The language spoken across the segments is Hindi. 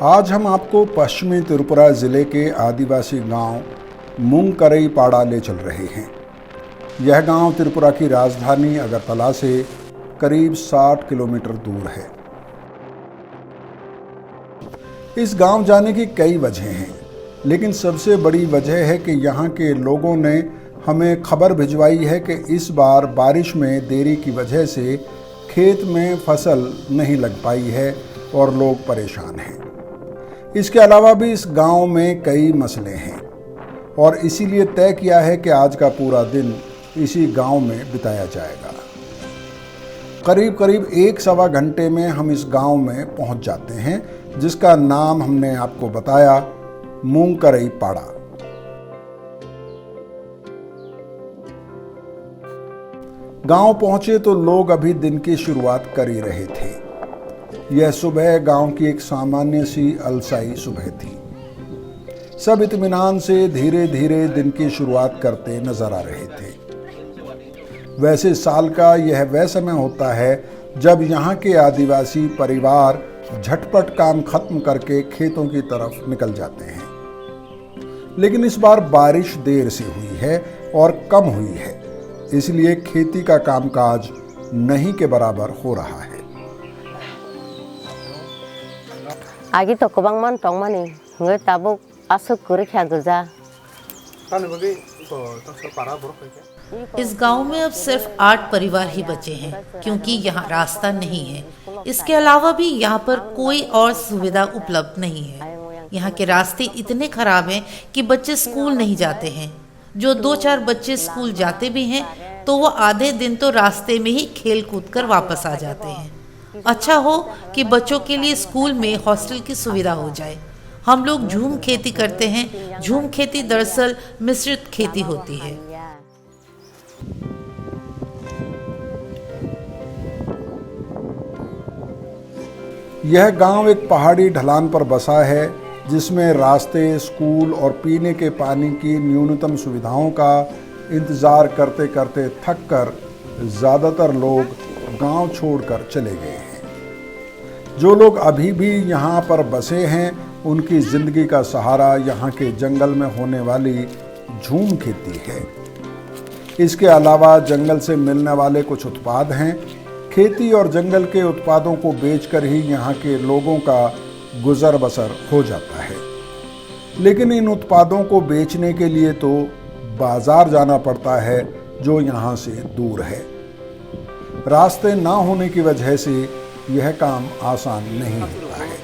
आज हम आपको पश्चिमी त्रिपुरा जिले के आदिवासी गांव मुंगकरई पाड़ा ले चल रहे हैं। यह गांव त्रिपुरा की राजधानी अगरतला से करीब 60 किलोमीटर दूर है। इस गांव जाने की कई वजह हैं, लेकिन सबसे बड़ी वजह है कि यहाँ के लोगों ने हमें खबर भिजवाई है कि इस बार बारिश में देरी की वजह से खेत में फसल नहीं लग पाई है और लोग परेशान हैं। इसके अलावा भी इस गांव में कई मसले हैं और इसीलिए तय किया है कि आज का पूरा दिन इसी गांव में बिताया जाएगा। करीब 1-1.25 घंटे में हम इस गांव में पहुंच जाते हैं, जिसका नाम हमने आपको बताया मुंगकरई पाड़ा। गांव पहुंचे तो लोग अभी दिन की शुरुआत कर ही रहे थे। यह सुबह गांव की एक सामान्य सी अलसाई सुबह थी। सब इत्मीनान से धीरे धीरे दिन की शुरुआत करते नजर आ रहे थे। वैसे साल का यह वह समय होता है जब यहाँ के आदिवासी परिवार झटपट काम खत्म करके खेतों की तरफ निकल जाते हैं, लेकिन इस बार बारिश देर से हुई है और कम हुई है, इसलिए खेती का कामकाज नहीं के बराबर हो रहा है। आगे तो कबांगमान टंगमानी नगे ताबो आसुक कुरिख्या गुजा। इस गांव में अब सिर्फ 8 परिवार ही बचे हैं, क्योंकि यहाँ रास्ता नहीं है। इसके अलावा भी यहाँ पर कोई और सुविधा उपलब्ध नहीं है। यहाँ के रास्ते इतने खराब हैं कि बच्चे स्कूल नहीं जाते हैं। जो 2-4 बच्चे स्कूल जाते भी हैं तो वो आधे दिन तो रास्ते में ही खेल कूद कर वापस आ जाते हैं। अच्छा हो कि बच्चों के लिए स्कूल में हॉस्टल की सुविधा हो जाए। हम लोग झूम खेती करते हैं। झूम खेती दरअसल मिश्रित खेती होती है। यह गांव एक पहाड़ी ढलान पर बसा है, जिसमें रास्ते, स्कूल और पीने के पानी की न्यूनतम सुविधाओं का इंतजार करते करते थक कर ज़्यादातर लोग गांव छोड़कर चले गए हैं। जो लोग अभी भी यहाँ पर बसे हैं, उनकी ज़िंदगी का सहारा यहाँ के जंगल में होने वाली झूम खेती है। इसके अलावा जंगल से मिलने वाले कुछ उत्पाद हैं। खेती और जंगल के उत्पादों को बेचकर ही यहाँ के लोगों का गुजर बसर हो जाता है, लेकिन इन उत्पादों को बेचने के लिए तो बाजार जाना पड़ता है, जो यहाँ से दूर है। रास्ते ना होने की वजह से यह काम आसान नहीं होता है।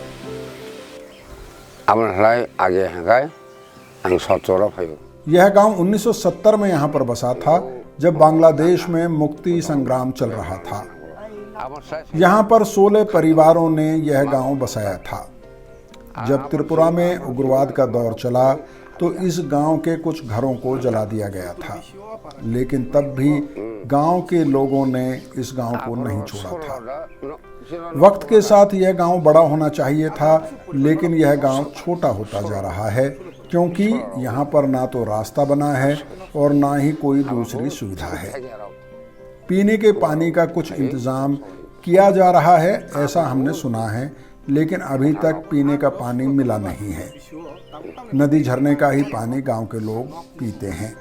यह गांव 1970 में यहाँ पर बसा था, जब बांग्लादेश में मुक्ति संग्राम चल रहा था। यहाँ पर 16 परिवारों ने यह गांव बसाया था। जब त्रिपुरा में उग्रवाद का दौर चला तो इस गांव के कुछ घरों को जला दिया गया था, लेकिन तब भी गांव के लोगों ने इस गांव को नहीं छोड़ा था। वक्त के साथ यह गांव बड़ा होना चाहिए था, लेकिन यह गांव छोटा होता जा रहा है, क्योंकि यहाँ पर ना तो रास्ता बना है और ना ही कोई दूसरी सुविधा है। पीने के पानी का कुछ इंतज़ाम किया जा रहा है, ऐसा हमने सुना है, लेकिन अभी तक पीने का पानी मिला नहीं है। नदी झरने का ही पानी गांव के लोग पीते हैं।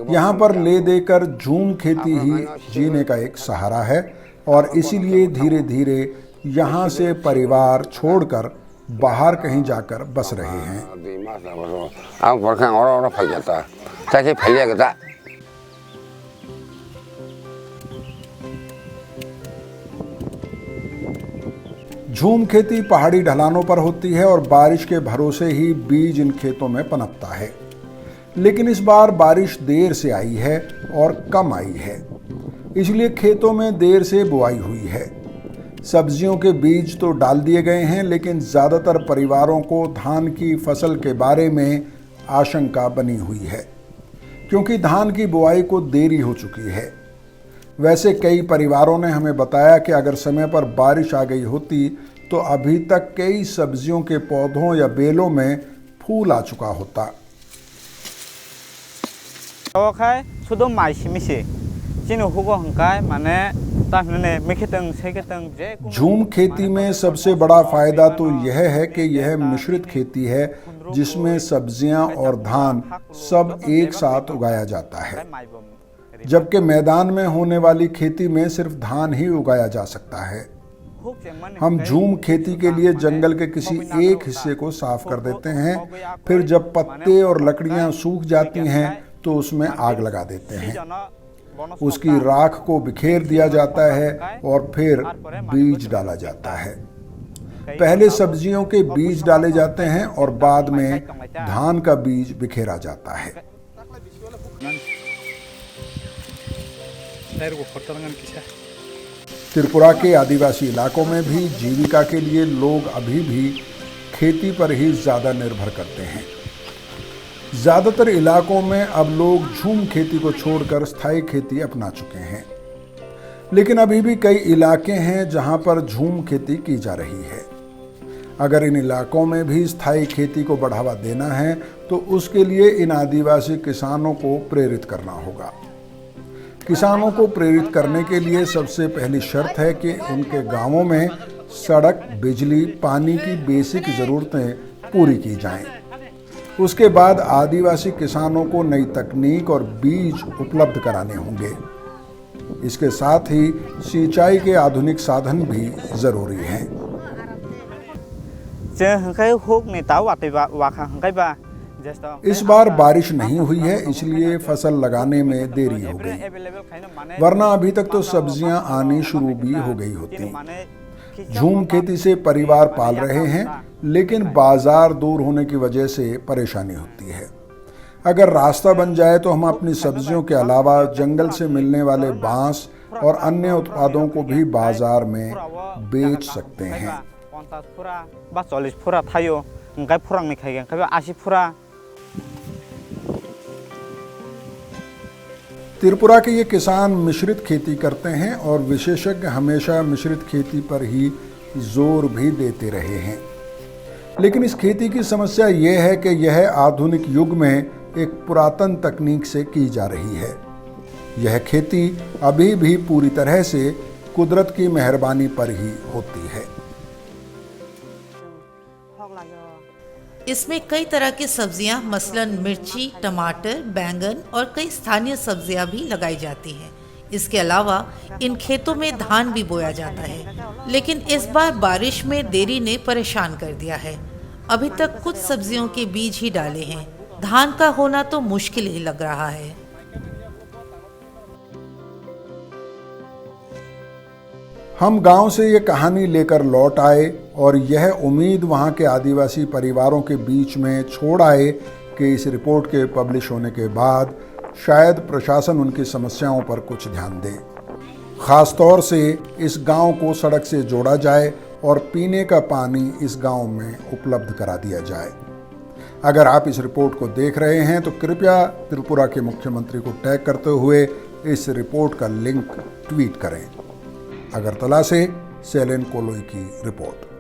यहाँ पर ले देकर झूम खेती ही जीने का एक सहारा है और इसीलिए धीरे धीरे यहाँ से परिवार छोड़कर बाहर कहीं जाकर बस रहे हैं। झूम खेती पहाड़ी ढलानों पर होती है और बारिश के भरोसे ही बीज इन खेतों में पनपता है, लेकिन इस बार बारिश देर से आई है और कम आई है, इसलिए खेतों में देर से बुआई हुई है। सब्जियों के बीज तो डाल दिए गए हैं, लेकिन ज़्यादातर परिवारों को धान की फसल के बारे में आशंका बनी हुई है, क्योंकि धान की बुआई को देरी हो चुकी है। वैसे कई परिवारों ने हमें बताया कि अगर समय पर बारिश आ गई होती तो अभी तक कई सब्जियों के पौधों या बेलों में फूल आ चुका होता। शुद्ध माइसी मिसे जिन हुगो हंकाय माने झूम खेती में सबसे बड़ा फायदा तो यह है कि यह मिश्रित खेती है जिसमें सब्जियां और धान सब एक साथ उगाया जाता है, जबकि मैदान में होने वाली खेती में सिर्फ धान ही उगाया जा सकता है। हम झूम खेती के लिए जंगल के किसी एक हिस्से को साफ कर देते हैं, फिर जब पत्ते और लकड़ियां सूख जाती हैं तो उसमें आग लगा देते हैं। उसकी राख को बिखेर दिया जाता है और फिर बीज डाला जाता है। पहले सब्जियों के बीज डाले जाते हैं और बाद में धान का बीज बिखेरा जाता है। त्रिपुरा के आदिवासी इलाकों में भी जीविका के लिए लोग अभी भी खेती पर ही ज़्यादा निर्भर करते हैं। ज़्यादातर इलाकों में अब लोग झूम खेती को छोड़कर स्थायी खेती अपना चुके हैं, लेकिन अभी भी कई इलाके हैं जहां पर झूम खेती की जा रही है। अगर इन इलाकों में भी स्थायी खेती को बढ़ावा देना है तो उसके लिए इन आदिवासी किसानों को प्रेरित करना होगा। किसानों को प्रेरित करने के लिए सबसे पहली शर्त है कि उनके गांवों में सड़क, बिजली, पानी की बेसिक ज़रूरतें पूरी की जाएं। उसके बाद आदिवासी किसानों को नई तकनीक और बीज उपलब्ध कराने होंगे। इसके साथ ही सिंचाई के आधुनिक साधन भी जरूरी हैं। इस बार बारिश नहीं हुई है, इसलिए फसल लगाने में देरी हो गई, वरना अभी तक तो सब्जियां आनी शुरू भी हो गई होती। झूम खेती से परिवार पाल रहे हैं, लेकिन बाजार दूर होने की वजह से परेशानी होती है। अगर रास्ता बन जाए तो हम अपनी सब्जियों के अलावा जंगल से मिलने वाले बांस और अन्य उत्पादों को भी बाजार में बेच सकते हैं। त्रिपुरा के ये किसान मिश्रित खेती करते हैं और विशेषज्ञ हमेशा मिश्रित खेती पर ही जोर भी देते रहे हैं। लेकिन इस खेती की समस्या ये है कि यह आधुनिक युग में एक पुरातन तकनीक से की जा रही है। यह खेती अभी भी पूरी तरह से कुदरत की मेहरबानी पर ही होती है। इसमें कई तरह की सब्जियां मसलन मिर्ची, टमाटर, बैंगन और कई स्थानीय सब्जियां भी लगाई जाती हैं। इसके अलावा इन खेतों में धान भी बोया जाता है, लेकिन इस बार बारिश में देरी ने परेशान कर दिया है। अभी तक कुछ सब्जियों के बीज ही डाले हैं। धान का होना तो मुश्किल ही लग रहा है। हम गांव से ये कहानी लेकर लौट आए और यह उम्मीद वहां के आदिवासी परिवारों के बीच में छोड़ आए कि इस रिपोर्ट के पब्लिश होने के बाद शायद प्रशासन उनकी समस्याओं पर कुछ ध्यान दे। खास तौर से इस गांव को सड़क से जोड़ा जाए और पीने का पानी इस गांव में उपलब्ध करा दिया जाए। अगर आप इस रिपोर्ट को देख रहे हैं तो कृपया त्रिपुरा के मुख्यमंत्री को टैग करते हुए इस रिपोर्ट का लिंक ट्वीट करें। अगरतला से सेलेन कोलोई की रिपोर्ट।